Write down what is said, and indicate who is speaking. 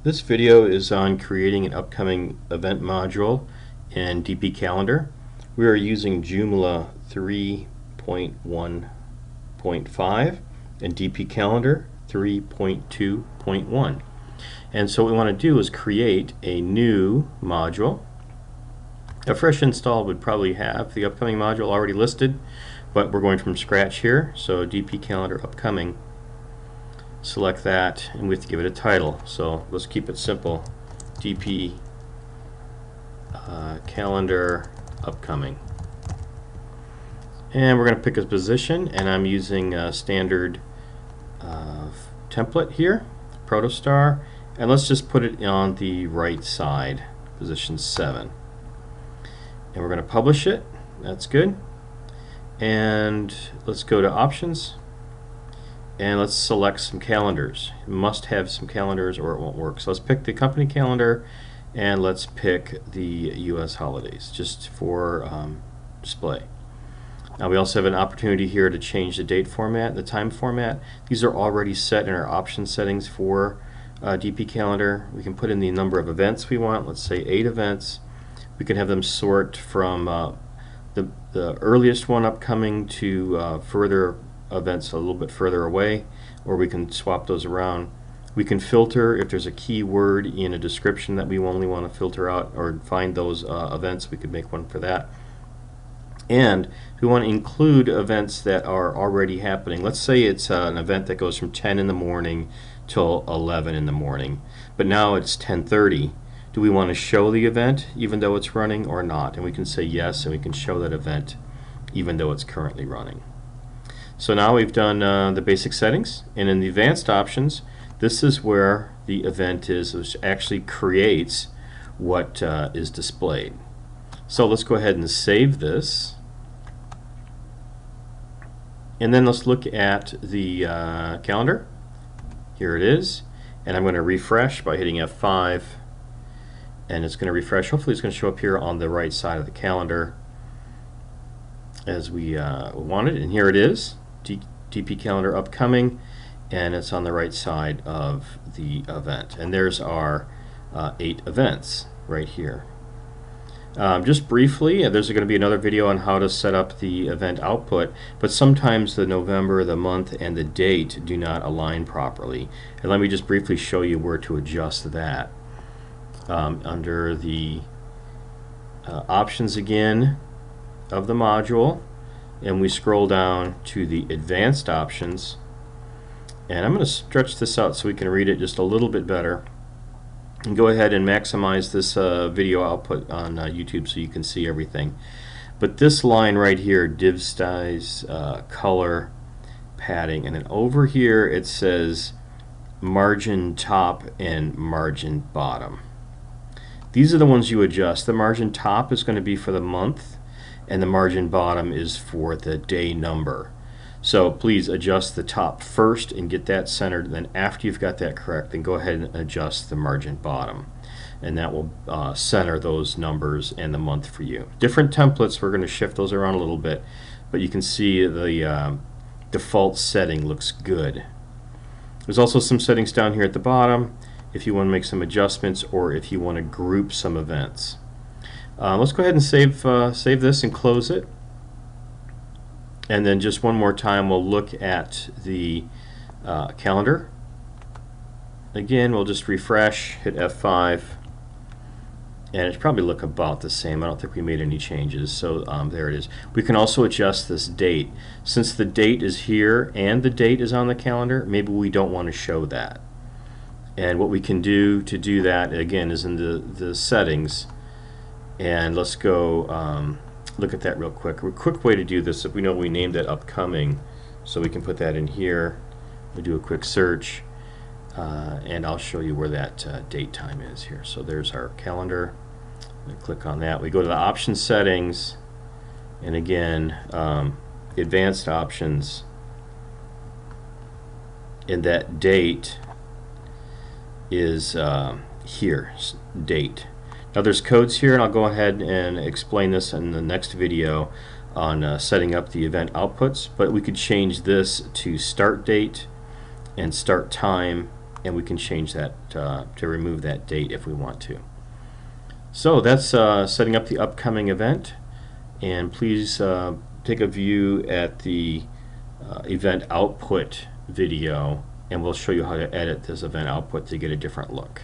Speaker 1: This video is on creating an upcoming event module in DP Calendar. We are using Joomla 3.1.5 and DP Calendar 3.2.1. And so what we want to do is create a new module. A fresh install would probably have the upcoming module already listed, but we're going from scratch here. So DP Calendar Upcoming. Select that, and we have to give it a title. So let's keep it simple. DP Calendar Upcoming. And we're going to pick a position, and I'm using a standard template here, Protostar, and let's just put it on the right side, position 7. And we're going to publish it. That's good. And let's go to Options. And let's select some calendars. It must have some calendars or it won't work. So let's pick the company calendar, and let's pick the US holidays just for display. Now we also have an opportunity here to change the date format, the time format. These are already set in our option settings for DP Calendar. We can put in the number of events we want. Let's say 8 events. We can have them sort from the earliest one upcoming to further events a little bit further away, or we can swap those around. We can filter if there's a keyword in a description that we only want to filter out or find those events. We could make one for that. And we want to include events that are already happening. Let's say it's an event that goes from 10 in the morning till 11 in the morning, but now it's 10:30. Do we want to show the event even though it's running or not? And we can say yes, and we can show that event even though it's currently running. So now we've done the basic settings, and in the advanced options, this is where the event is, which actually creates what is displayed. So let's go ahead and save this, and then let's look at the calendar. Here it is, and I'm going to refresh by hitting F5, and it's going to refresh. Hopefully it's going to show up here on the right side of the calendar as we wanted, and here it is. DP Calendar Upcoming, and it's on the right side of the event. And there's our 8 events right here. Just briefly, there's going to be another video on how to set up the event output, but sometimes the November, the month, and the date do not align properly. And let me just briefly show you where to adjust that. Under the options again of the module, and we scroll down to the advanced options, and I'm going to stretch this out so we can read it just a little bit better, and go ahead and maximize this video output on YouTube so you can see everything. But this line right here, div size, color, padding, and then over here it says margin top and margin bottom. These are the ones you adjust. The margin top is going to be for the month, and the margin bottom is for the day number. So please adjust the top first and get that centered. Then after you've got that correct, then go ahead and adjust the margin bottom, and that will center those numbers and the month for you. Different templates, we're going to shift those around a little bit, but you can see the default setting looks good. There's also some settings down here at the bottom if you want to make some adjustments or if you want to group some events. Let's go ahead and save this and close it. And then just one more time, we'll look at the calendar. Again, we'll just refresh, hit F5, and it's probably look about the same. I don't think we made any changes, so there it is. We can also adjust this date. Since the date is here and the date is on the calendar, maybe we don't want to show that. And what we can do to do that, again, is in the settings. And let's go look at that real quick. A quick way to do this, if we know we named it upcoming, so we can put that in here. We do a quick search, and I'll show you where that date time is here. So there's our calendar. We click on that. We go to the option settings, and again, advanced options, and that date is here, date. Now there's codes here, and I'll go ahead and explain this in the next video on setting up the event outputs, but we could change this to start date and start time and we can change that to remove that date if we want to. So that's setting up the upcoming event, and please take a view at the event output video, and we'll show you how to edit this event output to get a different look.